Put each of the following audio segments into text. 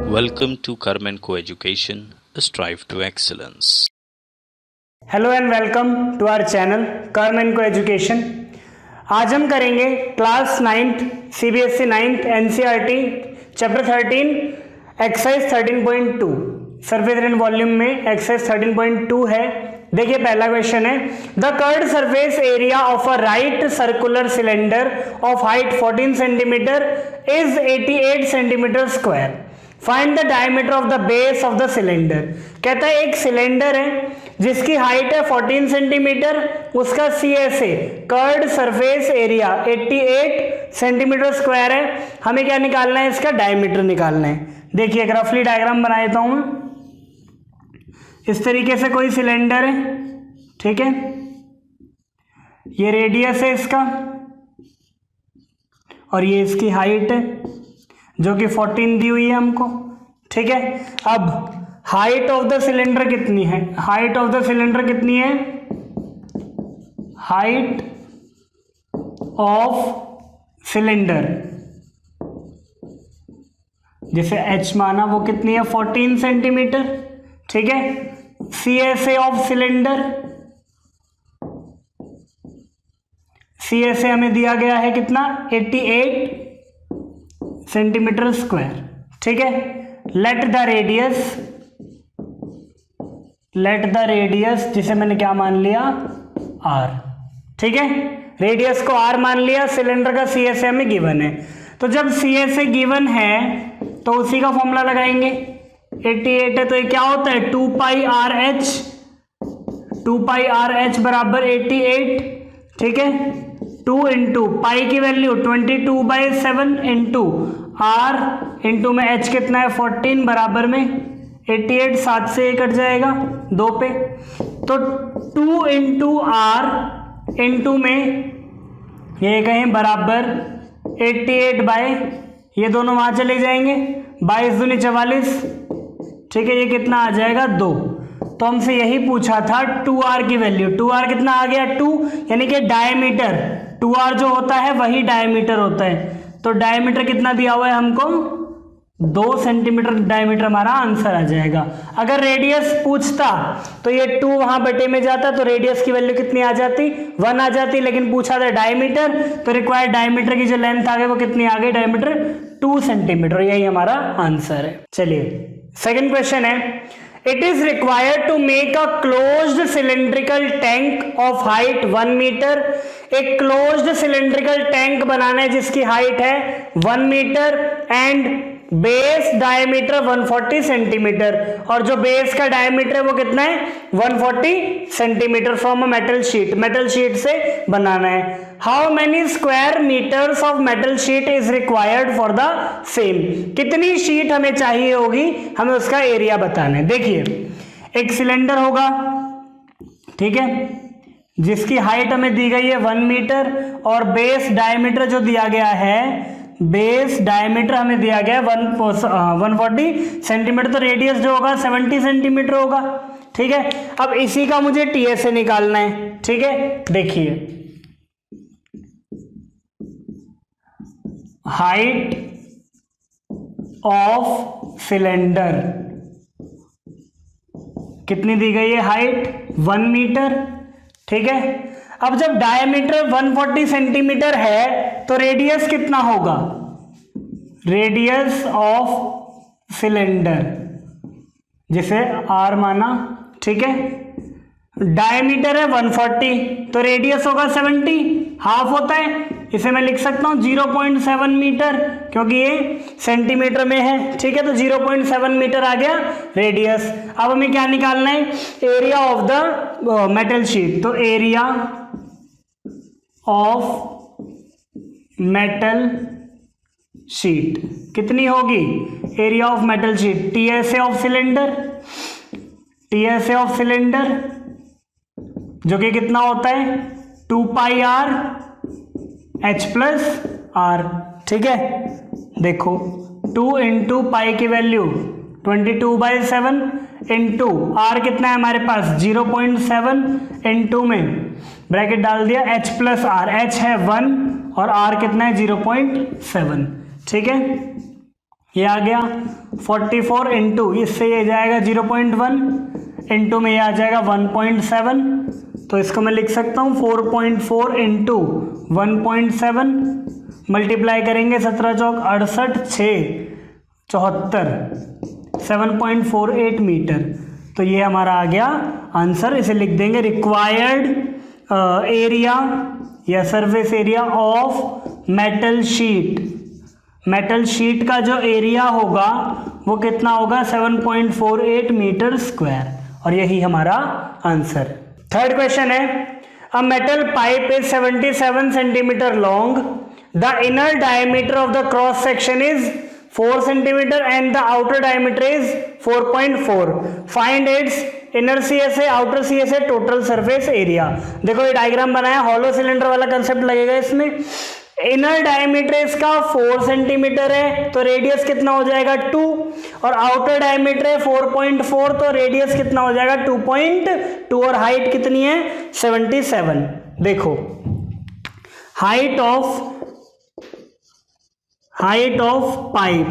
Welcome to Carmen Coeducation, strive to excellence. Hello and welcome to our channel Carmen coeducation. आज हम करेंगे class 9th CBSE 9th NCERT chapter 13 exercise 13.2 surface and volume में exercise 13.2 है। देखिए पहला question है, the curved surface area of a right circular cylinder of height 14 centimetre is 88 centimetre square, find the diameter of the base of the cylinder. कहता है एक cylinder है जिसकी हाइट है 14 सेंटीमीटर, उसका CSA curved surface area 88 centimetre square है। हमें क्या निकालना है, इसका डायमीटर निकालना है। देखिए एक रफली डायग्राम बना देता हूं मैं। इस तरीके से कोई सिलेंडर है, ठीक है, ये रेडियस है इसका और ये इसकी हाइट है जो कि 14 दी हुई है हमको, ठीक है। अब हाइट ऑफ द सिलेंडर कितनी है, हाइट ऑफ द सिलेंडर कितनी है, हाइट ऑफ सिलेंडर जिसे h माना वो कितनी है 14 सेंटीमीटर, ठीक है। CSA ऑफ सिलेंडर, CSA हमें दिया गया है कितना 88 सेंटीमीटर स्क्वायर, ठीक है। लेट द रेडियस जिसे मैंने क्या मान लिया r, ठीक है, रेडियस को r मान लिया। सिलेंडर का CSA हमें गिवन है, तो जब CSA गिवन है तो उसी का फॉर्मूला लगाएंगे। 88 है तो ये क्या होता है 2 पाई आर एच बराबर 88, ठीक है। 2 इंटू पाई की वैल्यू 22/7 इंटू आर इंटू में h कितना है 14 बराबर में 88, 7 से कट जाएगा 2 पे, तो 2 इंटू आर इंटू में ये कहें बराबर 88 बाय, ये दोनों वहां चले जाएंगे, 22 दूनी 44, ठीक है, ये कितना आ जाएगा 2। तो हमसे यही पूछा था 2r की वैल्यू, 2r कितना आ गया 2, यानी कि डायमीटर 2r जो होता है वही डायमीटर होता है। तो डायमीटर कितना दिया हुआ है हमको 2 सेंटीमीटर डायमीटर हमारा आंसर आ जाएगा। अगर रेडियस पूछता तो ये 2 वहां बटे में जाता तो रेडियस की वैल्यू कितनी आ जाती 1 आ जाती, लेकिन पूछा था डायमीटर तो रिक्वायर्ड डायमीटर की जो लेंथ आ गई वो कितनी आ गई, डायमीटर 2 सेंटीमीटर, यही हमारा आंसर है। चलिए सेकेंड क्वेश्चन है, it is required to make a closed cylindrical tank of height 1 metre. एक क्लोज्ड सिलेंड्रिकल टैंक बनाना है जिसकी हाइट है 1 metre and base diameter 140 centimetre, और जो बेस का डायमीटर है वो कितना है 140 centimetre from a metal sheet, metal sheet से बनाना है। How many square metres of metal sheet is required for the same, कितनी शीट हमें चाहिए होगी, हमें उसका एरिया बताना है। देखिए एक सिलेंडर होगा, ठीक है, जिसकी हाइट हमें दी गई है 1 मीटर और बेस डायमीटर जो दिया गया है, बेस डायमीटर हमें दिया गया है 140 सेंटीमीटर, तो रेडियस जो होगा 70 सेंटीमीटर होगा, ठीक है। अब इसी का मुझे TSA निकालना है, ठीक है। देखिए हाइट ऑफ सिलेंडर कितनी दी गई है, हाइट 1 मीटर, ठीक है। अब जब डायमीटर 140 सेंटीमीटर है तो रेडियस कितना होगा, रेडियस ऑफ सिलेंडर जिसे r माना, ठीक है। डायमीटर है 140 तो रेडियस होगा 70, हाफ होता है, इसे मैं लिख सकता हूं 0.7 मीटर क्योंकि ये सेंटीमीटर में है, ठीक है। तो 0.7 मीटर आ गया रेडियस। अब हमें क्या निकालना है, area of the metal sheet, तो एरिया ऑफ मेटल शीट कितनी होगी, area of metal sheet TSA of cylinder, TSA of cylinder जो कि कितना होता है 2 पाई आर एच प्लस आर, ठीक है। देखो 2 इंटू पाई की वैल्यू 22/7 इंटू आर कितना है हमारे पास 0.7 इंटू में ब्रैकेट डाल दिया h प्लस आर, h है 1 और r कितना है 0.7, ठीक है। ये आ गया 44 इंटू, इससे ये जाएगा 0.1 इंटू में ये आ जाएगा 1.7, तो इसको मैं लिख सकता हूँ 4.4 इंटू 1.7 मल्टीप्लाई करेंगे 17 चौक 68 6 74 7.48 मीटर। तो ये हमारा आ गया आंसर। इसे लिख देंगे रिक्वायर्ड एरिया या surface area of metal sheet. Metal sheet का जो एरिया होगा वो कितना होगा 7.48 मीटर स्क्वायर, और यही हमारा आंसर। थर्ड क्वेश्चन है, a metal pipe is 77 centimetre long, the inner diameter of the cross section is 4 centimetre and the outer diameter is 4.4, find its inner CSA, outer CSA, total surface area. देखो ये diagram बनाया, hollow cylinder वाला concept लगेगा इसमें। Inner diameter इसका 4 centimetre है, तो radius कितना हो जाएगा 2, और आउटर डायमीटर है 4.4, तो रेडियस कितना हो जाएगा 2.2, और हाइट कितनी है 77। देखो हाइट ऑफ पाइप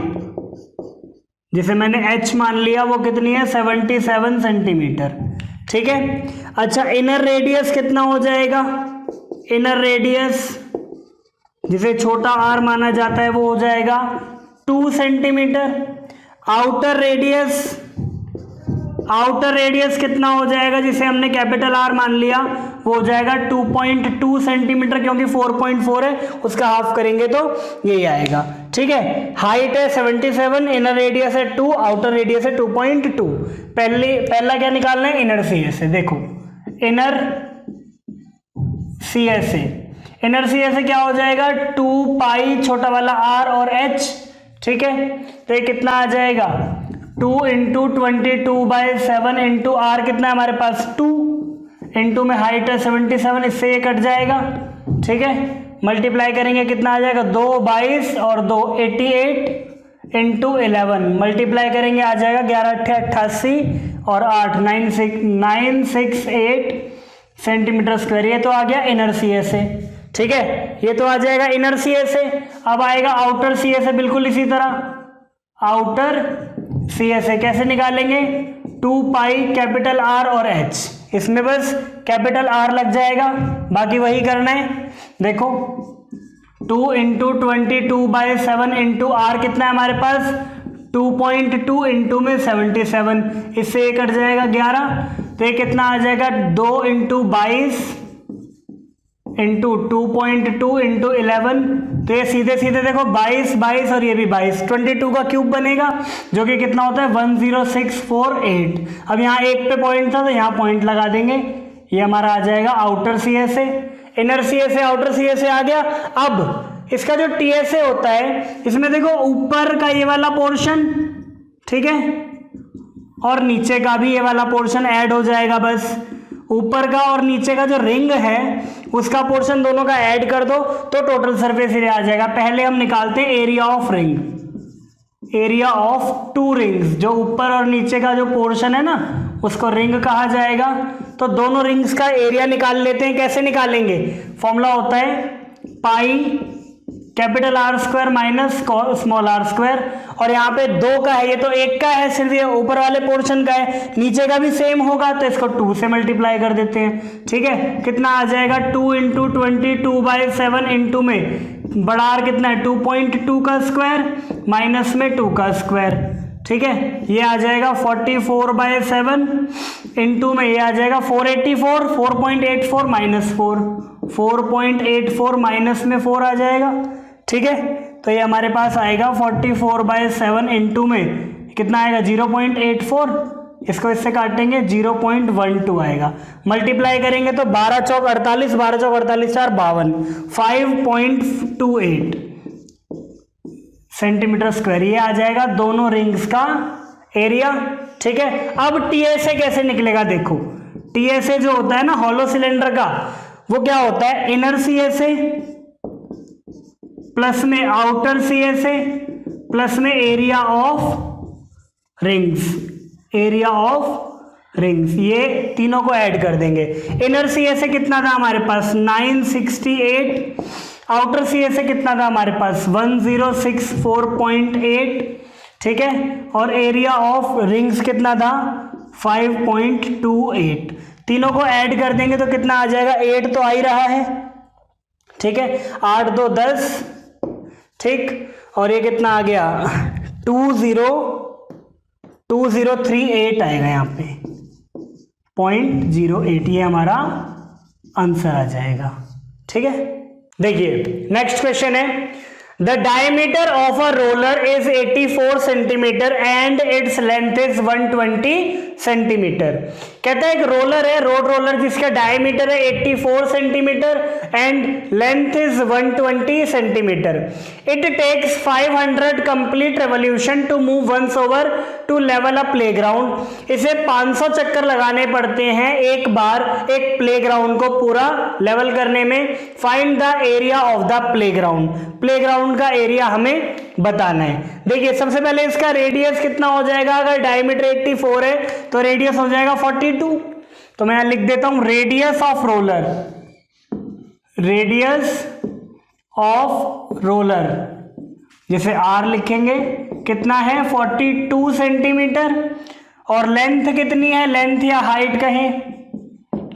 जिसे मैंने h मान लिया वो कितनी है 77 सेंटीमीटर, ठीक है। अच्छा इनर रेडियस कितना हो जाएगा, इनर रेडियस जिसे छोटा r माना जाता है वो हो जाएगा 2 सेंटीमीटर। आउटर रेडियस कितना हो जाएगा जिसे हमने कैपिटल R मान लिया, वो हो जाएगा 2.2 सेंटीमीटर, क्योंकि 4.4 है उसका हाफ करेंगे तो यही आएगा, ठीक है। हाइट है 77, इनर रेडियस है 2, आउटर रेडियस है 2.2। पहला क्या निकालना है, इनर CSA। देखो इनर CSA क्या हो जाएगा 2 पाई छोटा वाला r और h, ठीक है। तो ये कितना आ जाएगा 2 इंटू 22/7 इंटू r कितना है हमारे पास 2, इंटू में हाइट है 77, इससे ये कट जाएगा, ठीक है। मल्टीप्लाई करेंगे कितना आ जाएगा 2 22 और 2 88 इंटू 11 मल्टीप्लाई करेंगे आ जाएगा 11 88 और 8 968 सेंटीमीटर स्क्वायर। ये तो आ गया इनर CSA, ठीक है। ये तो आ जाएगा इनर CSA। अब आएगा आउटर CSA, बिल्कुल इसी तरह आउटर CSA कैसे निकालेंगे, 2 पाई कैपिटल R और H, इसमें बस कैपिटल R लग जाएगा, बाकी वही करना है। देखो 2 इंटू 22/7 इंटू R कितना है हमारे पास 2.2 इंटू में 77, इससे ये कट जाएगा 11, तो ये कितना आ जाएगा 2 इंटू 22 इंटू 2.2 इंटू 11, तो ये सीधे सीधे देखो 22 और ये भी 22, 22 का क्यूब बनेगा जो कि कितना होता है 10648। अब यहाँ एक पे पॉइंट था तो यहाँ पॉइंट लगा देंगे, ये हमारा आ जाएगा outer CSA। Inner CSA outer CSA आ गया। अब इसका जो TSA होता है इसमें देखो ऊपर का ये वाला पोर्शन, ठीक है, और नीचे का भी ये वाला पोर्शन ऐड हो जाएगा। बस ऊपर का और नीचे का जो रिंग है उसका पोर्शन दोनों का ऐड कर दो तो टोटल सरफेस एरिया आ जाएगा। पहले हम निकालते हैं area of ring, area of 2 rings. जो ऊपर और नीचे का जो पोर्शन है ना उसको रिंग कहा जाएगा। तो दोनों रिंग्स का एरिया निकाल लेते हैं। कैसे निकालेंगे, फॉर्मूला होता है pi capital R square minus small r square, और यहाँ पे 2 का है, ये तो 1 का है, सिर्फ ये ऊपर वाले पोर्शन का है, नीचे का भी सेम होगा तो इसको 2 से मल्टीप्लाई कर देते हैं, ठीक है। कितना आ जाएगा 2 इंटू 22/7 इंटू में बड़ा R कितना है 2.2 का स्क्वायर माइनस में 2 का स्क्वायर, ठीक है। ये आ जाएगा 44/7 इंटू में ये आ जाएगा 484, 4.84 माइनस 4.84 माइनस में 4 आ जाएगा, ठीक है। तो ये हमारे पास आएगा 44/7 इंटू में कितना आएगा 0.84, इसको इससे काटेंगे 0.12 आएगा। मल्टीप्लाई करेंगे तो 12 चौक 48, 12 चौक 48 4 52, 5.28 सेंटीमीटर स्क्वायर। ये आ जाएगा दोनों रिंग्स का एरिया, ठीक है। अब TSA कैसे निकलेगा, देखो TSA जो होता है ना हॉलो सिलेंडर का, वो क्या होता है इनर CSA प्लस में आउटर CSA प्लस में area of rings, area of rings, ये तीनों को ऐड कर देंगे। इनर CSA कितना था हमारे पास 968, आउटर CSA कितना था हमारे पास 1064.8, ठीक है, और एरिया ऑफ रिंग्स कितना था 5.28। तीनों को ऐड कर देंगे तो कितना आ जाएगा, 8 तो आ ही रहा है, ठीक है, 8 2 10, ठीक, और ये कितना आ गया 2038 आएगा यहाँ पे 0.08, ये हमारा आंसर आ जाएगा। ठीक है, देखिए नेक्स्ट क्वेश्चन है, the diameter of a roller is 84 centimetre and its length is 120 centimetre. कहता है एक रोलर है, रोड रोलर, जिसका डायमीटर है 84 centimetre and length is 120 centimetre. It takes 500 complete revolution to move once over to level a playground. इसे 500 चक्कर लगाने पड़ते हैं एक बार एक प्लेग्राउंड को पूरा लेवल करने में। Find the area of the playground, playground का एरिया हमें बताना है। देखिए सबसे पहले इसका रेडियस कितना हो जाएगा, अगर डायमीटर 84 है तो रेडियस हो जाएगा 42। तो मैं यहां लिख देता हूं radius of roller, radius of roller जैसे R लिखेंगे कितना है 42 सेंटीमीटर, और लेंथ कितनी है, लेंथ या हाइट कहें,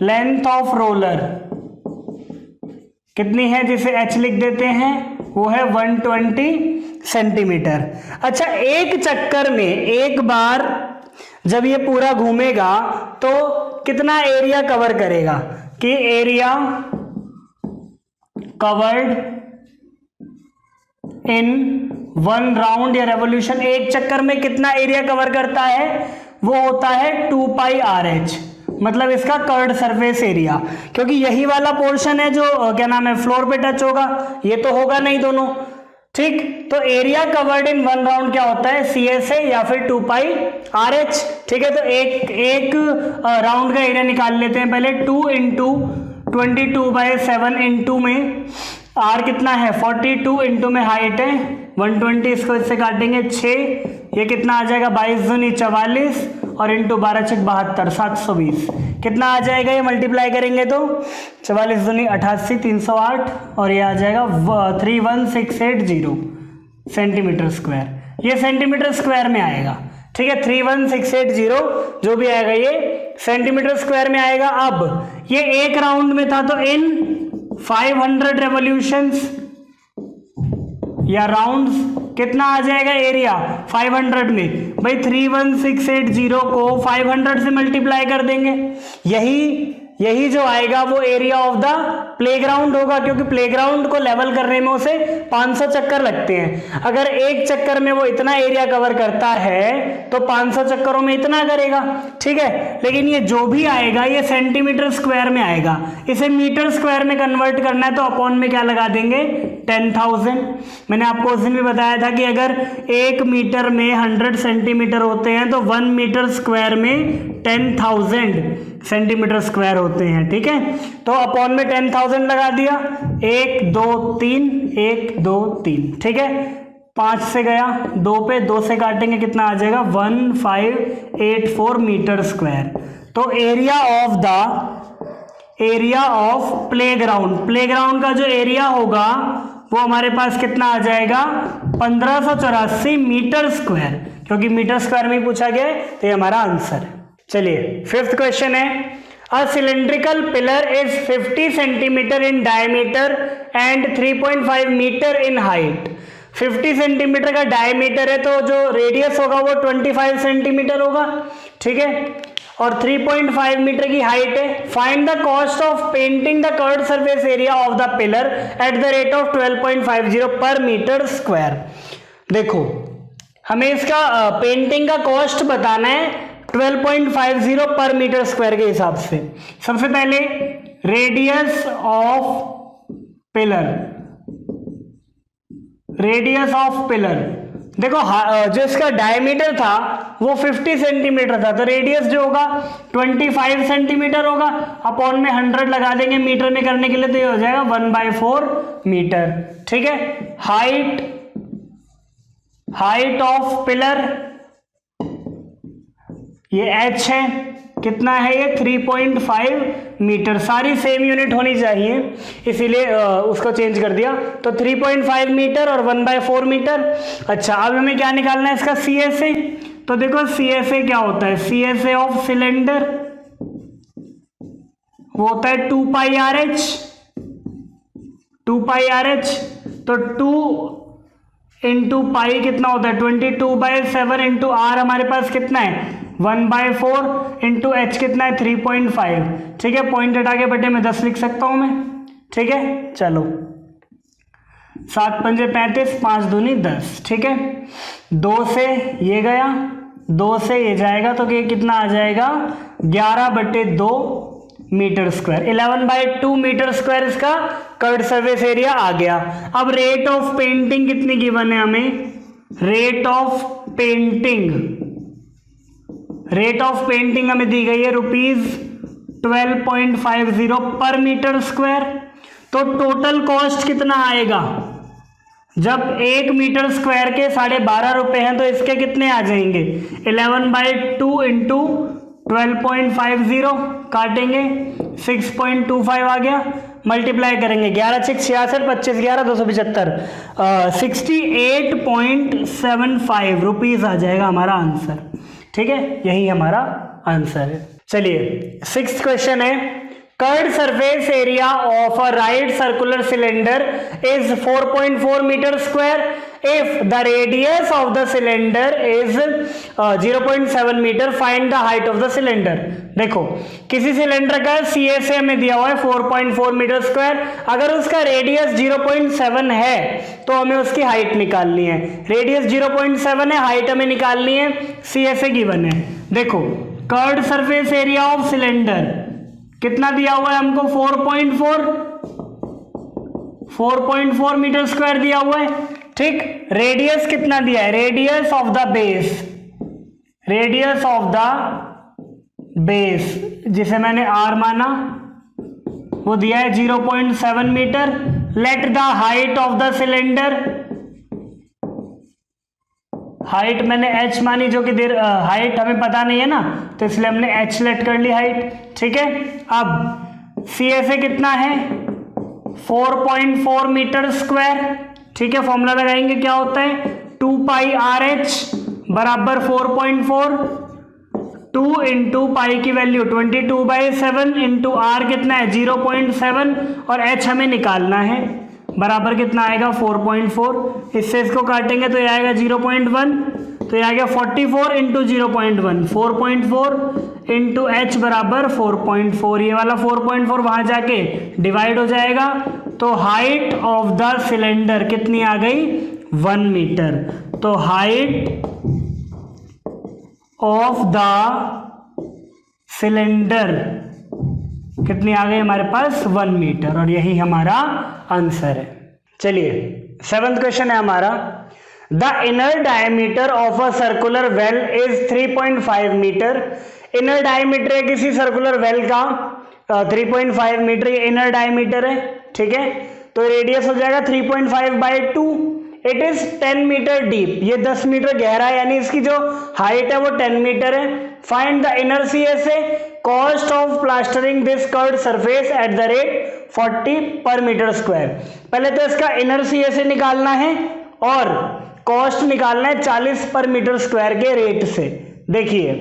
लेंथ ऑफ रोलर कितनी है, जिसे H लिख देते हैं, वो है 120 सेंटीमीटर। अच्छा, एक चक्कर में एक बार जब ये पूरा घूमेगा तो कितना एरिया कवर करेगा, कि एरिया कवर्ड इन 1 राउंड या रेवोल्यूशन, एक चक्कर में कितना एरिया कवर करता है, वो होता है 2 पाई RH, मतलब इसका कर्व्ड सरफेस एरिया, क्योंकि यही वाला पोर्शन है जो क्या नाम है फ्लोर पे टच होगा, ये तो होगा नहीं दोनों। ठीक, तो एरिया कवर्ड इन 1 राउंड क्या होता है, CSA या फिर 2 पाई RH। ठीक है, तो एक राउंड का एरिया निकाल लेते हैं पहले, 2 इंटू 22/7 इंटू में R कितना है 42 इंटू में हाइट है 120, इसको इससे काटेंगे 6, ये कितना आ जाएगा 22 दूनी 44 और इंटू 12 6 72 720, कितना आ जाएगा, ये मल्टीप्लाई करेंगे तो 44 दूनी 88 308 और ये आ जाएगा 31680 सेंटीमीटर स्क्वायर, ये सेंटीमीटर स्क्वायर में आएगा। ठीक है, 31680 जो भी आएगा ये सेंटीमीटर स्क्वायर में आएगा। अब ये एक राउंड में था तो इन 500 रेवोल्यूशंस या राउंड्स कितना आ जाएगा एरिया 500 में, भाई 31680 को 500 से मल्टीप्लाई कर देंगे, यही जो आएगा वो एरिया ऑफ द प्लेग्राउंड होगा, क्योंकि प्लेग्राउंड को लेवल करने में उसे 500 चक्कर लगते हैं। अगर एक चक्कर में वो इतना एरिया कवर करता है तो 500 चक्करों में इतना करेगा। ठीक है, लेकिन ये जो भी आएगा ये सेंटीमीटर स्क्वायर में आएगा, इसे मीटर स्क्वायर में कन्वर्ट करना है तो अपॉन में क्या लगा देंगे 10,000। मैंने आपको उस दिन भी बताया था कि अगर 1 मीटर में 100 सेंटीमीटर होते हैं तो 1 मीटर स्क्वायर में 10,000 सेंटीमीटर स्क्वायर होते हैं। ठीक है, तो अपॉन में 10,000 लगा दिया, 1 2 3 1 2 3। ठीक है, 5 से गया 2 पे, 2 से काटेंगे कितना आ जाएगा 1584 मीटर स्क्वायर। तो एरिया ऑफ प्लेग्राउंड का जो एरिया होगा वो हमारे पास कितना आ जाएगा 1584 मीटर स्क्वायर, क्योंकि मीटर स्क्वायर में पूछा गया है तो ये हमारा आंसर है। चलिए 5th क्वेश्चन है, a cylindrical pillar is 50 centimetre in diameter and 3.5 metre in height. 50 centimetre का डायमीटर है तो जो रेडियस होगा वो 25 सेंटीमीटर होगा। ठीक है, और 3.5 मीटर की हाइट है। Find the cost of painting the curved surface area of the pillar at the rate of 12.50 पर मीटर स्क्वायर। देखो हमें इसका पेंटिंग का कॉस्ट बताना है 12.50 पर मीटर स्क्वायर के हिसाब से। सबसे पहले रेडियस ऑफ पिलर, देखो जो इसका डायमीटर था वो 50 सेंटीमीटर था, तो रेडियस जो होगा 25 सेंटीमीटर होगा, अपॉन में 100 लगा देंगे मीटर में करने के लिए, तो ये हो जाएगा 1/4 मीटर। ठीक है, हाइट ऑफ पिलर ये h है, कितना है ये 3.5 मीटर, सारी सेम यूनिट होनी चाहिए इसीलिए उसको चेंज कर दिया। तो 3.5 मीटर और 1/4 मीटर। अच्छा अब हमें क्या निकालना है इसका CSA। तो देखो CSA क्या होता है, CSA ऑफ सिलेंडर वो होता है 2 पाई RH। तो 2 इंटू पाई कितना होता है 22/7 इंटू R हमारे पास कितना है 1/4 इंटू H कितना है 3.5। ठीक है, पॉइंट हटा के बटे में 10 लिख सकता हूं मैं। ठीक है, चलो 7 पंजे 35, 5 दूनी 10। ठीक है, 2 से ये गया, 2 से ये जाएगा तो ये कितना आ जाएगा 11/2 मीटर स्क्वायर। 11/2 मीटर स्क्वायर इसका कर्व्ड सरफेस एरिया आ गया। अब रेट ऑफ पेंटिंग कितनी गिवन है हमें, रेट ऑफ पेंटिंग हमें दी गई है ₹12.50 पर मीटर स्क्वायर। तो टोटल कॉस्ट कितना आएगा, जब 1 मीटर स्क्वायर के 12.5 रुपए हैं तो इसके कितने आ जाएंगे 11/2 इंटू 12.50 काटेंगे 6.25 आ गया, मल्टीप्लाई करेंगे 11 6 66 25 11 275 68.75 रुपीज आ जाएगा हमारा आंसर। ठीक है, यही हमारा आंसर है। चलिए 6th क्वेश्चन है, curved surface area of a right circular cylinder is 4.4 metre square if the radius of the cylinder is 0.7 metre, find the height of the cylinder. देखो किसी सिलेंडर का CSA में दिया हुआ है 4.4 मीटर स्क्वायर, अगर उसका रेडियस 0.7 है तो हमें उसकी हाइट निकालनी है। रेडियस 0.7 है, हाइट हमें निकालनी है, CSA गिवन है। देखो curved surface area of cylinder कितना दिया हुआ है हमको 4.4 मीटर स्क्वायर दिया हुआ है। ठीक, रेडियस कितना दिया है, रेडियस ऑफ द बेस जिसे मैंने R माना वो दिया है 0.7 metre. Let the height of the cylinder, height मैंने H मानी जो कि हाइट हमें पता नहीं है ना, तो इसलिए हमने H लेट कर ली हाइट। ठीक है, अब CSA कितना है 4.4 मीटर स्क्वायर। ठीक है, फॉर्मूला लगाएंगे, क्या होता है 2 पाई RH बराबर 4.4, 2 इंटू पाई की वैल्यू 22/7 इंटू R कितना है 0.7 और H हमें निकालना है, बराबर कितना आएगा 4.4। इससे इसको काटेंगे तो ये आएगा 0.1, तो ये आ गया 44 इंटू 0.1 4.4 इंटू H बराबर 4.4। ये वाला 4.4 वहां जाके डिवाइड हो जाएगा, तो हाइट ऑफ द सिलेंडर कितनी आ गई 1 मीटर। तो हाइट ऑफ द सिलेंडर कितनी आ गई हमारे पास 1 मीटर, और यही हमारा आंसर है। चलिए 7th क्वेश्चन है हमारा, the inner diameter of a circular well is 3.5 metre. Inner diameter है किसी सर्कुलर वेल का 3.5 मीटर, ये इनर डायमीटर है। ठीक है, तो रेडियस हो जाएगा 3.5/2। इट इज 10 मीटर डीप, ये 10 मीटर गहरा है, यानी इसकी जो हाइट है वो 10 मीटर है। Find the inner CSA, cost of plastering this curved surface at the rate 40 पर मीटर स्क्वायर। पहले तो इसका इनर CSA निकालना है और कॉस्ट निकालना है 40 पर मीटर स्क्वायर के रेट से। देखिए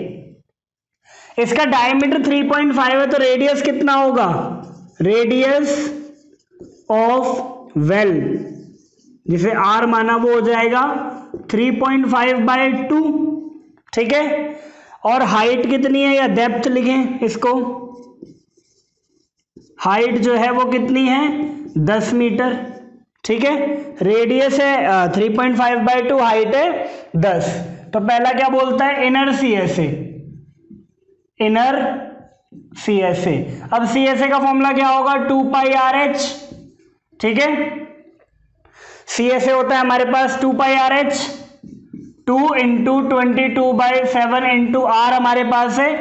इसका डायमीटर 3.5 है, तो रेडियस कितना होगा, रेडियस ऑफ वेल जिसे R माना वो हो जाएगा 3.5/2। ठीक है, और हाइट कितनी है या डेप्थ लिखें इसको, हाइट जो है वो कितनी है 10 मीटर। ठीक है, रेडियस है 3.5/2, हाइट है 10। तो पहला क्या बोलता है इनर CSA। अब CSA का फॉर्मूला क्या होगा 2 पाई RH। ठीक है, CSA होता है हमारे पास 2 पाई RH, 2 इंटू 22/7 इंटू R हमारे पास है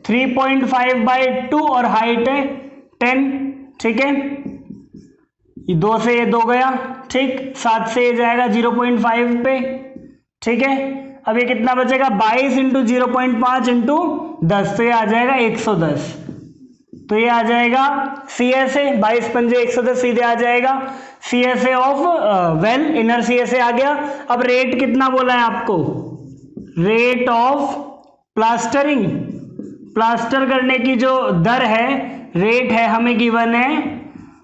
3.5/2 और हाइट है 10। ठीक है, ये 2 से ये 2 गया, ठीक, 7 से ये जाएगा 0.5 पे। ठीक है, अब ये कितना बचेगा 22 इंटू 0.5 इंटू 10, तो ये आ जाएगा 110। तो ये आ जाएगा CSA, 22 पंजे 110 सीधे आ जाएगा CSA of well, inner CSA आ गया। अब रेट कितना बोला है आपको, रेट ऑफ प्लास्टरिंग, प्लास्टर करने की जो दर है, रेट है हमें गिवन है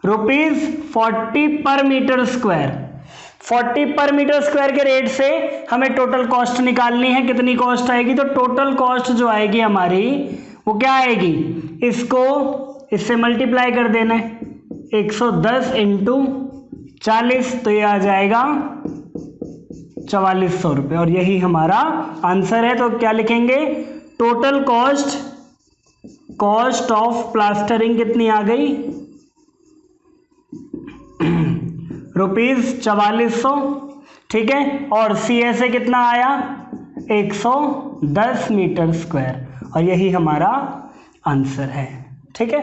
₹40 पर मीटर स्क्वायर। 40 पर मीटर स्क्वायर के रेट से हमें टोटल कॉस्ट निकालनी है, कितनी कॉस्ट आएगी, तो टोटल कॉस्ट जो आएगी हमारी वो क्या आएगी, इसको इससे मल्टीप्लाई कर देना है, 110 इंटू 40, तो ये आ जाएगा 4400 रुपये, और यही हमारा आंसर है। तो क्या लिखेंगे, total cost, cost of plastering कितनी आ गई, ₹4400, ठीक है, और CSA कितना आया, 110 मीटर स्क्वायर, और यही हमारा आंसर है। ठीक है,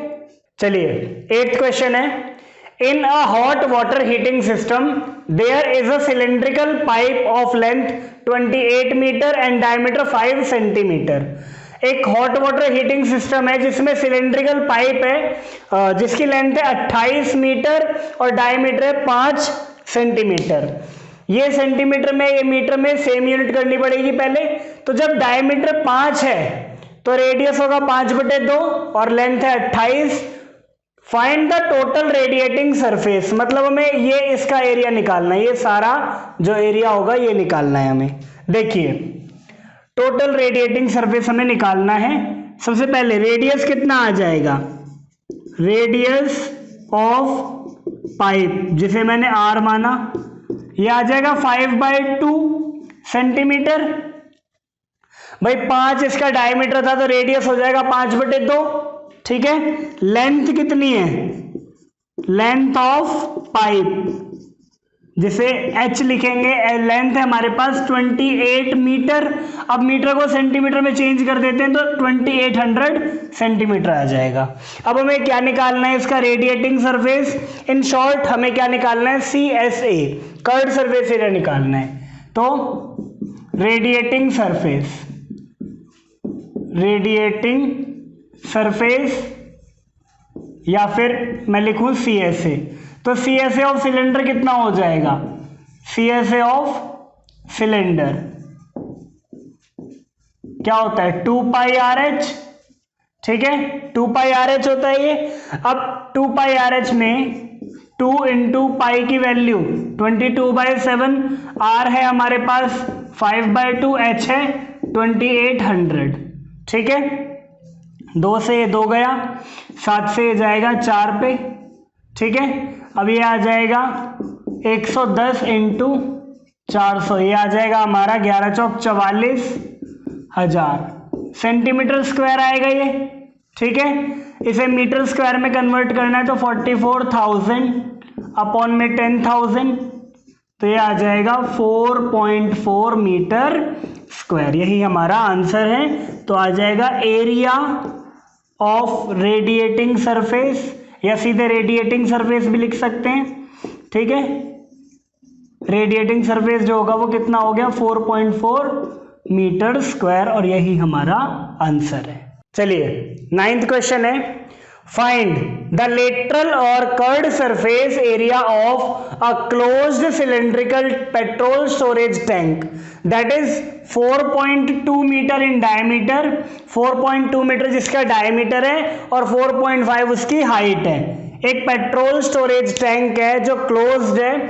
चलिए 8th क्वेश्चन है, in a hot water heating system there is a cylindrical pipe of length 28 metre and diameter 5 centimetre. एक हॉट वाटर हीटिंग सिस्टम है जिसमें सिलेंड्रिकल पाइप है जिसकी लेंथ है 28 मीटर और डायमीटर है 5 सेंटीमीटर। ये सेंटीमीटर में, ये मीटर में सेम यूनिट करनी पड़ेगी पहले। तो जब डायमीटर 5 है तो रेडियस होगा 5/2 और लेंथ है 28। Find the total radiating surface, मतलब हमें ये इसका एरिया निकालना है, ये सारा जो एरिया होगा ये निकालना है हमें। देखिए टोटल रेडिएटिंग सरफेस हमें निकालना है। सबसे पहले रेडियस कितना आ जाएगा, रेडियस ऑफ पाइप जिसे मैंने R माना, ये आ जाएगा 5/2 सेंटीमीटर। भाई 5 इसका डायमीटर था तो रेडियस हो जाएगा 5/2, ठीक है। लेंथ कितनी है, लेंथ ऑफ पाइप जिसे H लिखेंगे, लेंथ है हमारे पास 28 मीटर। अब मीटर को सेंटीमीटर में चेंज कर देते हैं तो 2800 सेंटीमीटर आ जाएगा। अब हमें क्या निकालना है, इसका रेडिएटिंग सरफेस। इन शॉर्ट हमें क्या निकालना है, CSA, कर्व्ड सरफेस एरिया निकालना है। तो रेडिएटिंग सरफेस, रेडिएटिंग सरफेस या फिर मैं लिखूं CSA, तो CSA ऑफ सिलेंडर कितना हो जाएगा, CSA ऑफ सिलेंडर क्या होता है 2πRH, ठीक है, 2πRH होता है ये। अब 2πRH में 2 इंटू पाई की वैल्यू 22/7, R है हमारे पास 5/2, H है 2800, ठीक है। 2 से ये 2 गया, 7 से ये जाएगा 4 पे, ठीक है। अब ये आ जाएगा 110 इंटू 400, ये आ जाएगा हमारा 11 चौक 44,000 सेंटीमीटर स्क्वायर आएगा ये, ठीक है। इसे मीटर स्क्वायर में कन्वर्ट करना है तो 44,000 अपॉन में 10,000, तो ये आ जाएगा 4.4 मीटर स्क्वायर, यही हमारा आंसर है। तो आ जाएगा एरिया ऑफ रेडिएटिंग सरफेस, या सीधे रेडिएटिंग सरफेस भी लिख सकते हैं, ठीक है। रेडिएटिंग सरफेस जो होगा वो कितना हो गया 4.4 मीटर स्क्वायर, और यही हमारा आंसर है। चलिए 9th क्वेश्चन है, फाइंड द लेटरल और curved surface area of a closed cylindrical petrol storage tank that is 4.2 metre in diameter, 4.2 metre जिसका डायमीटर है और 4.5 उसकी हाइट है। एक पेट्रोल स्टोरेज टैंक है जो क्लोज्ड है,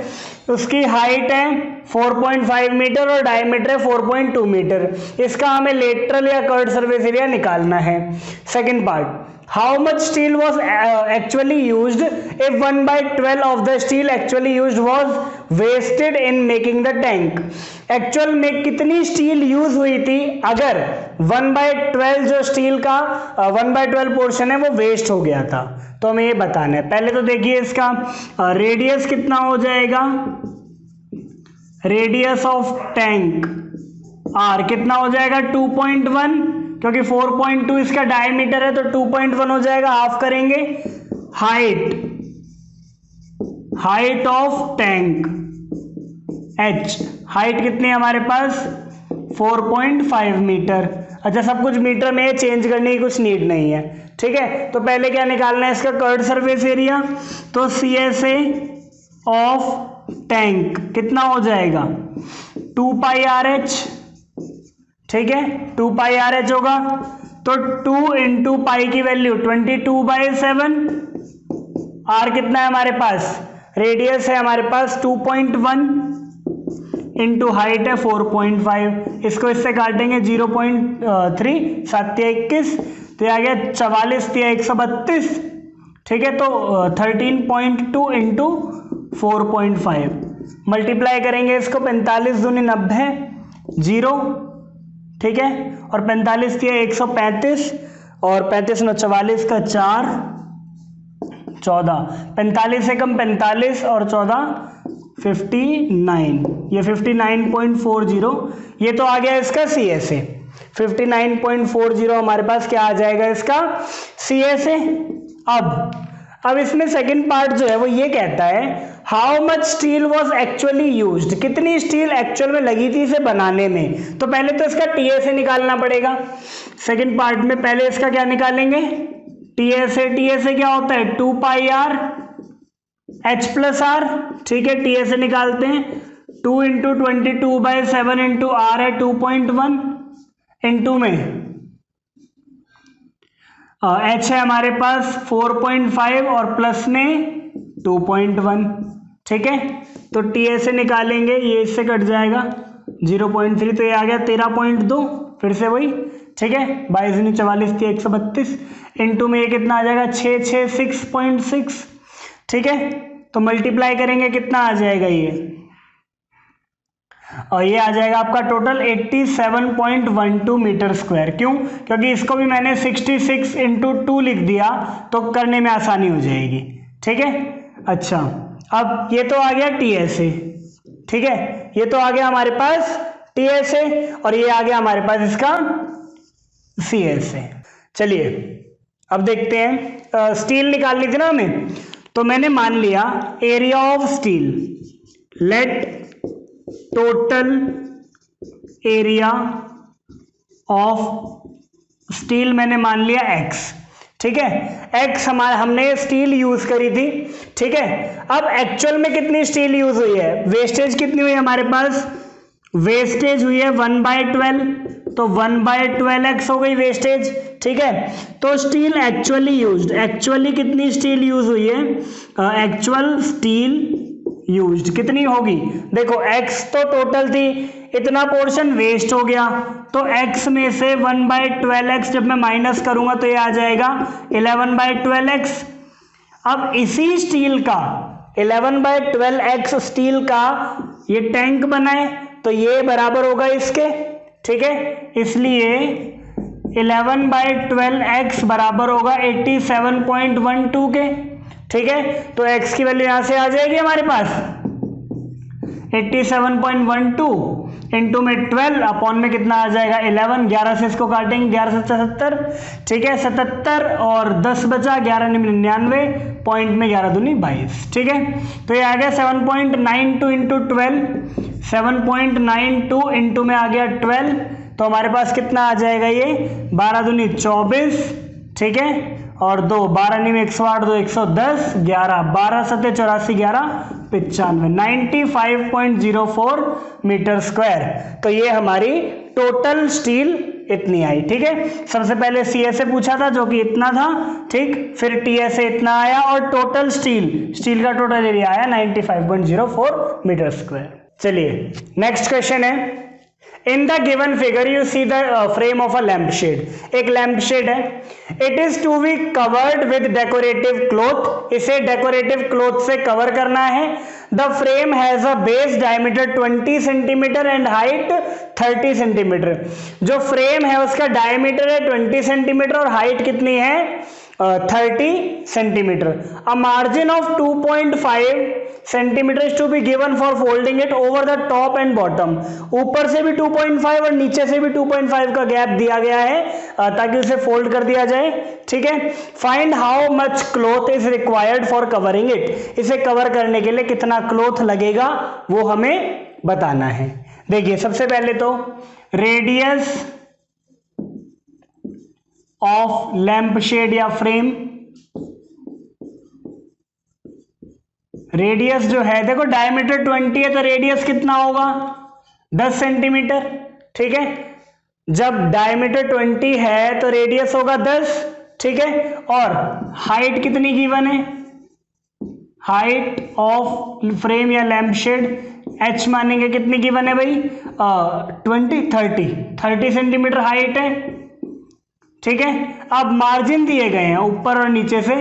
उसकी हाइट है 4.5 मीटर और डायमीटर है 4.2 मीटर। इसका हमें लेटरल या कर्व्ड सरफेस एरिया निकालना है। Second part, how much steel was actually used if 1/12 of the steel actually used was wasted in making the tank. Actual में कितनी स्टील यूज हुई थी अगर 1/12 जो स्टील का 1/12 पोर्शन है वो वेस्ट हो गया था, तो हमें ये बताना है। पहले तो देखिए इसका रेडियस कितना हो जाएगा, रेडियस ऑफ टैंक R कितना हो जाएगा 2.1, क्योंकि 4.2 इसका डायमीटर है तो 2.1 हो जाएगा, हाफ करेंगे। Height, height of tank H, height कितनी है हमारे पास 4.5 मीटर। अच्छा, सब कुछ मीटर में चेंज करने की कुछ नीड नहीं है, ठीक है। तो पहले क्या निकालना है इसका कर्व्ड सरफेस एरिया, तो CSA ऑफ टैंक कितना हो जाएगा 2 पाई RH, ठीक है, 2 पाई RH होगा। तो 2 इंटू पाई की वैल्यू 22/7, R कितना है हमारे पास, रेडियस है हमारे पास 2.1 इंटू हाइट है 4.5, इसको इससे काटेंगे 0.3, 7×21, तो आ गया 44×132, ठीक है। तो 13.2 इंटू 4.5 मल्टीप्लाई करेंगे इसको, 45 दूनी 90, 0, ठीक है, और 45×135, और 35 9 44 का 4, 14, 45 से कम 45 और 14 59, ये 59.40, ये तो आ गया इसका CSA, 59.40 हमारे पास क्या आ जाएगा इसका CSA। अब इसमें सेकंड पार्ट जो है वो ये कहता है how much steel was actually used, कितनी स्टील एक्चुअल में लगी थी इसे बनाने में। तो पहले तो इसका TSA निकालना पड़ेगा, सेकंड पार्ट में पहले इसका क्या निकालेंगे TSA क्या होता है 2 पाई R H प्लस R, ठीक है, TSA निकालते हैं, 2 इंटू 22/7 इंटू R है 2.1, इंटू में H है हमारे पास 4.5 और प्लस में 2.1, ठीक है। तो TSA निकालेंगे, ये इससे कट जाएगा 0.3, तो ये आ गया 13.2, फिर से वही, ठीक है, 22 44 132, इंटू में ये कितना आ जाएगा 666.6, ठीक है। तो मल्टीप्लाई करेंगे कितना आ जाएगा ये, और ये आ जाएगा आपका टोटल 87.12 मीटर स्क्वायर। क्यों, क्योंकि इसको भी मैंने 66 इंटू 2 लिख दिया तो करने में आसानी हो जाएगी, ठीक है। अच्छा, अब ये तो आ गया TSA, ठीक है, ये तो आ गया हमारे पास TSA, और ये आ गया हमारे पास इसका CSA। चलिए अब देखते हैं, स्टील निकाल ली थी ना हमें, तो मैंने मान लिया area of steel, let total area of steel मैंने मान लिया X, ठीक है। X हमने स्टील यूज करी थी, ठीक है। अब एक्चुअल में कितनी स्टील यूज हुई है, वेस्टेज कितनी हुई है हमारे पास, वेस्टेज हुई है 1/12, तो 1/12x हो गई वेस्टेज, ठीक है। तो स्टील एक्चुअली यूज्ड, एक्चुअली कितनी स्टील यूज हुई है, एक्चुअल स्टील यूज्ड कितनी होगी, देखो x तो टोटल थी, इतना पोर्शन वेस्ट हो गया, तो x में से 1/12x जब मैं माइनस करूंगा तो ये आ जाएगा 11/12x। अब इसी स्टील का 11/12x स्टील का ये टैंक बनाए तो ये बराबर होगा इसके, ठीक है, इसलिए 11/12x बराबर होगा 87.12 के, ठीक है। तो x की वैल्यू यहां से आ जाएगी हमारे पास 87.12 इंटू में 12 अपॉन में कितना आ जाएगा 11, 11 से इसको काटेंगे 11 से 77, ठीक है, 77 और 10 बचा 11 99, पॉइंट में 11 दूनी 22, ठीक है। तो ये आ गया 7.92 इंटू 12, 7.92 इंटू में आ गया 12, तो हमारे पास कितना आ जाएगा ये 12 दूनी 24, ठीक है, और 2 12 में 108 2 110 11 12 7 84 11 95 95.04 मीटर स्क्वायर। तो ये हमारी टोटल स्टील इतनी आई, ठीक है। सबसे पहले CSA पूछा था जो कि इतना था, ठीक, फिर TSA इतना आया और टोटल स्टील का टोटल एरिया आया 95.04 मीटर स्क्वायर। चलिए नेक्स्ट क्वेश्चन है, in the given figure you see the frame of a lamp shade, एक लैम्प शेड है, it is to be covered with decorative cloth, इसे डेकोरेटिव क्लॉथ से cover करना है। The frame has a base diameter 20 centimetre and height 30 centimetre, जो frame है उसका diameter है 20 सेंटीमीटर और हाइट कितनी है 30 centimetre. A margin of 2.5 centimetre is to be given for folding it over the top and bottom, ऊपर से भी 2.5 और नीचे से भी 2.5 का गैप दिया गया है ताकि उसे फोल्ड कर दिया जाए, ठीक है। Find how much cloth is required for covering it, इसे कवर करने के लिए कितना क्लॉथ लगेगा वो हमें बताना है। देखिए सबसे पहले तो रेडियस ऑफ लैंप शेड या फ्रेम, रेडियस जो है देखो डायमीटर 20 है तो रेडियस कितना होगा 10 सेंटीमीटर, ठीक है। जब डायमीटर 20 है तो रेडियस होगा 10, ठीक है। और हाइट कितनी गिवन है, हाइट ऑफ फ्रेम या लैंप शेड h मानेंगे कितनी गिवन है भाई 30 सेंटीमीटर हाइट है, ठीक है। अब मार्जिन दिए गए हैं ऊपर और नीचे से,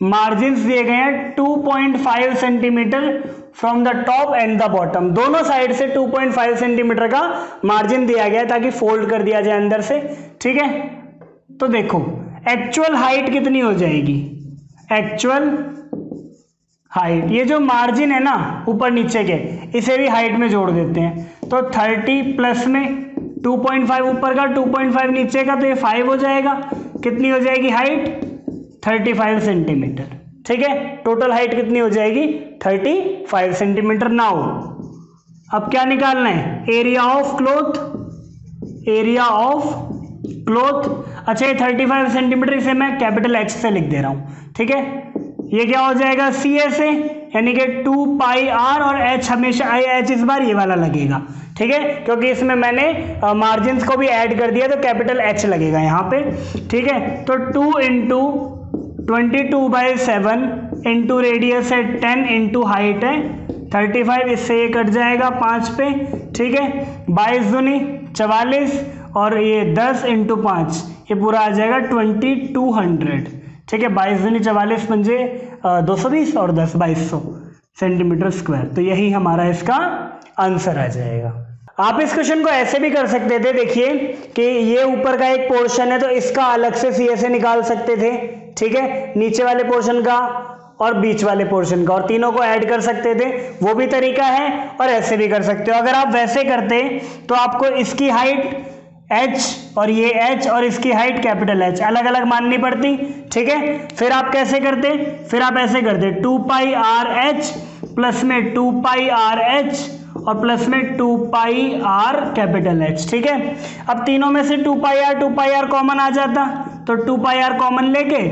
मार्जिन दिए गए हैं 2.5 centimetre from the top and the bottom, दोनों साइड से 2.5 सेंटीमीटर का मार्जिन दिया गया है ताकि फोल्ड कर दिया जाए अंदर से, ठीक है। तो देखो एक्चुअल हाइट कितनी हो जाएगी, एक्चुअल हाइट, ये जो मार्जिन है ना ऊपर नीचे के इसे भी हाइट में जोड़ देते हैं, तो 30 प्लस में 2.5 ऊपर का 2.5 नीचे का, तो ये 5 हो जाएगा। कितनी हो जाएगी हाइट 35 सेंटीमीटर, ठीक है। टोटल हाइट कितनी हो जाएगी 35 सेंटीमीटर। नाउ अब क्या निकालना है, area of cloth, area of cloth. अच्छा ये 35 सेंटीमीटर इसे मैं कैपिटल H से लिख दे रहा हूं, ठीक है। ये क्या हो जाएगा CSA, यानी कि 2 पाई r, और h हमेशा h इस बार ये वाला लगेगा, ठीक है, क्योंकि इसमें मैंने मार्जिन को भी ऐड कर दिया तो कैपिटल H लगेगा यहाँ पे, ठीक है। तो 2 इंटू 22/7 इंटू रेडियस है 10 इंटू हाइट है 35, इससे ये कट जाएगा 5 पे, ठीक है। 22 दूनी 44 और ये 10 इंटू 5, ये पूरा आ जाएगा 2200, ठीक है। 22 दूनी 44 पंजे 220 और 10 2200 सेंटीमीटर स्क्वायर, तो यही हमारा इसका आंसर आ जाएगा। आप इस क्वेश्चन को ऐसे भी कर सकते थे, देखिए कि ये ऊपर का एक पोर्शन है तो इसका अलग से CSA निकाल सकते थे, ठीक है, नीचे वाले पोर्शन का और बीच वाले पोर्शन का, और तीनों को ऐड कर सकते थे, वो भी तरीका है। और ऐसे भी कर सकते हो, अगर आप वैसे करते तो आपको इसकी हाइट h और ये h और इसकी हाइट कैपिटल H अलग अलग माननी पड़ती, ठीक है। फिर आप कैसे करते, फिर आप ऐसे करते 2 पाई r h प्लस में 2 पाई r h और प्लस में 2 पाई r कैपिटल H, ठीक है। अब तीनों में से 2 पाई r कॉमन आ जाता, तो 2 पाई r कॉमन लेके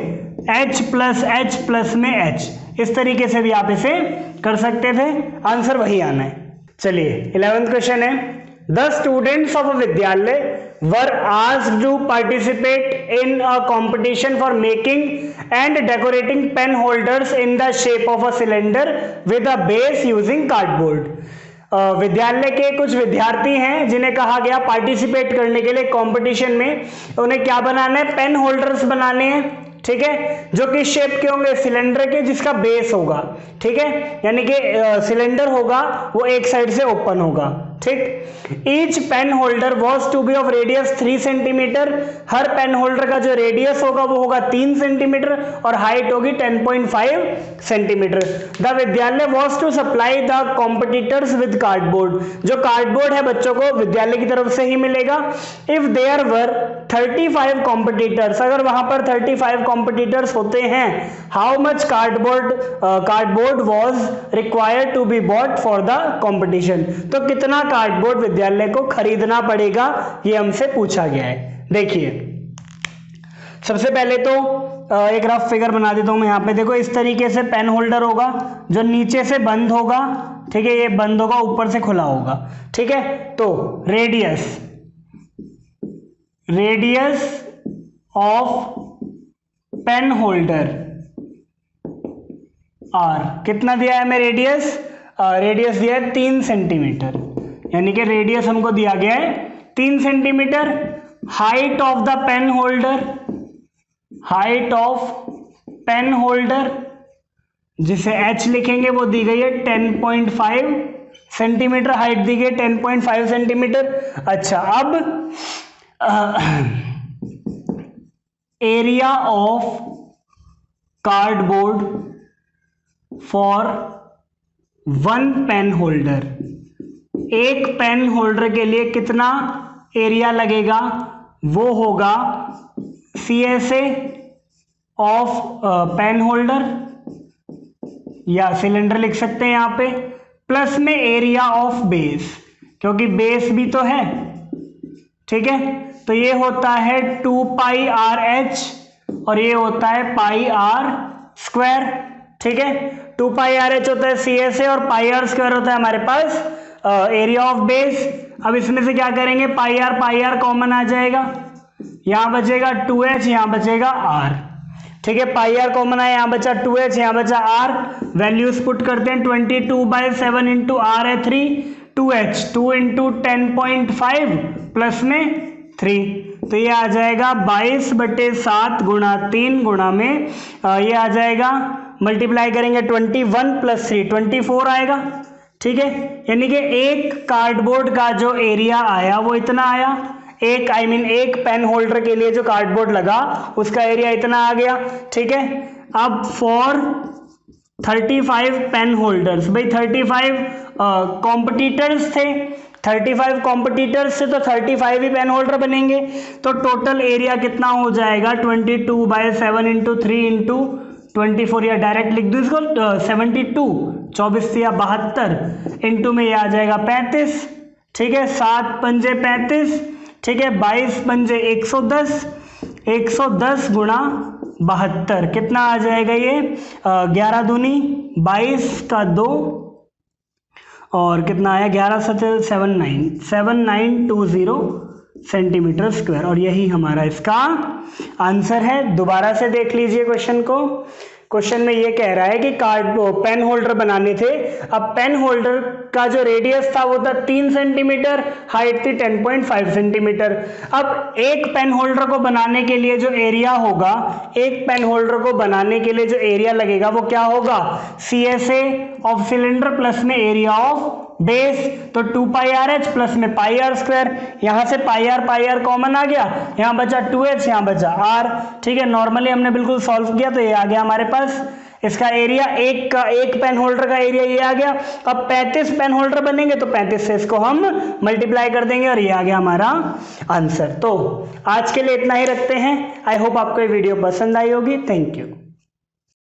h प्लस में h, इस तरीके से भी आप इसे कर सकते थे, आंसर वही आना है। चलिए 11th क्वेश्चन है, द स्टूडेंट्स ऑफ अ विद्यालय were asked to participate in a competition for making and decorating pen holders in the shape of a cylinder with a base using cardboard. विद्यालय के कुछ विद्यार्थी हैं जिन्हें कहा गया पार्टिसिपेट करने के लिए कंपटीशन में, उन्हें क्या बनाना है, पेन होल्डर्स बनाने हैं, ठीक है, जो कि शेप के होंगे सिलेंडर के, जिसका बेस होगा, ठीक है, यानी कि सिलेंडर होगा वो एक साइड से ओपन होगा, ठीक। Each pen holder was to be of radius 3 centimetre, हर पेन होल्डर का जो रेडियस होगा वो होगा 3 सेंटीमीटर और हाइट होगी 10.5 centimetre. The Vidyalaya was to supply the competitors with cardboard, जो कार्डबोर्ड है बच्चों को विद्यालय की तरफ से ही मिलेगा। इफ देयर वर 35 कॉम्पिटिटर्स, अगर वहां पर 35 कॉम्पिटिटर्स होते हैं, how much cardboard was required to be bought for the competition, तो कितना कार्डबोर्ड विद्यालय को खरीदना पड़ेगा, ये हमसे पूछा गया है। देखिए सबसे पहले तो एक रफ फिगर बना देता हूं मैं यहाँ पे, देखो इस तरीके से पेन होल्डर होगा जो नीचे से बंद होगा, ठीक है, ये बंद होगा, ऊपर से खुला होगा, ठीक है। तो radius of pen holder R कितना दिया है हमें, रेडियस दिया है 3 सेंटीमीटर, यानी कि रेडियस हमको दिया गया है 3 centimetre. Height of the pen holder, height of pen holder जिसे H लिखेंगे वो दी गई है 10.5 सेंटीमीटर, हाइट दी गई 10.5 सेंटीमीटर। अच्छा अब area of cardboard for 1 pen holder, एक पेन होल्डर के लिए कितना एरिया लगेगा, वो होगा CSA ऑफ पेन होल्डर या सिलेंडर लिख सकते हैं यहाँ पे, प्लस में एरिया ऑफ बेस, क्योंकि बेस भी तो है, ठीक है, तो ये होता है 2 पाई आर एच और ये होता है पाई आर स्क्वायर। ठीक है, 2 पाई आर एच होता है सी एस ए और पाई आर स्क्वायर होता है हमारे पास एरिया ऑफ बेस। अब इसमें से क्या करेंगे, पाई आर कॉमन आ जाएगा, यहाँ बचेगा 2h, यहाँ बचेगा r। ठीक है, पाई आर कॉमन है, यहाँ बचा 2h, यहाँ बचा r। वैल्यूज पुट करते हैं, 22/7 इंटू r है 3, 2h 2 इंटू 10.5 प्लस में 3, तो ये आ जाएगा 22/7 गुणा 3 गुणा में ये आ जाएगा, मल्टीप्लाई करेंगे 21 + 3 24 आएगा। ठीक है, यानी कि एक कार्डबोर्ड का जो एरिया आया वो इतना आया, एक एक पेन होल्डर के लिए जो कार्डबोर्ड लगा उसका एरिया इतना आ गया। ठीक है, अब फॉर 35 पेन होल्डर्स, भाई 35 कॉम्पिटिटर्स थे, 35 कॉम्पिटिटर्स से तो 35 ही पेन होल्डर बनेंगे, तो टोटल एरिया कितना हो जाएगा 22/7 इंटू 3 इंटू 24, या डायरेक्ट लिख दो इसको 72, 24 या 72 इंटू में ये आ जाएगा 35। ठीक है, 7 पंजे 35, ठीक है, 22 पंजे 110, 110 गुणा 72 कितना आ जाएगा, ये 11 दूनी 22 का 2 और कितना आया 11 7 7920 सेंटीमीटर स्क्वायर, और यही हमारा इसका आंसर है। दोबारा से देख लीजिए क्वेश्चन को। क्वेश्चन में ये कह रहा है कि पेन होल्डर बनाने थे। अब पेन होल्डर का जो रेडियस था वो था 3 सेंटीमीटर, हाइट थी 10.5 सेंटीमीटर। अब एक पेन होल्डर को बनाने के लिए जो एरिया होगा, एक पेन होल्डर को बनाने के लिए जो एरिया लगेगा वो क्या होगा, CSA ऑफ सिलेंडर प्लस में एरिया ऑफ बेस, तो 2 पाई आर एच प्लस में पाई आर स्क्वायर, यहां से पाई आर कॉमन आ गया, यहां बचा 2h, यहां बचा r। ठीक है, नॉर्मली हमने बिल्कुल सॉल्व किया तो ये आ गया हमारे पास इसका एरिया, एक पेन होल्डर का एरिया ये आ गया। अब 35 पेन होल्डर बनेंगे तो 35 से इसको हम मल्टीप्लाई कर देंगे और ये आ गया हमारा आंसर। तो आज के लिए इतना ही रखते हैं। आई होप आपको ये वीडियो पसंद आई होगी। Thank you.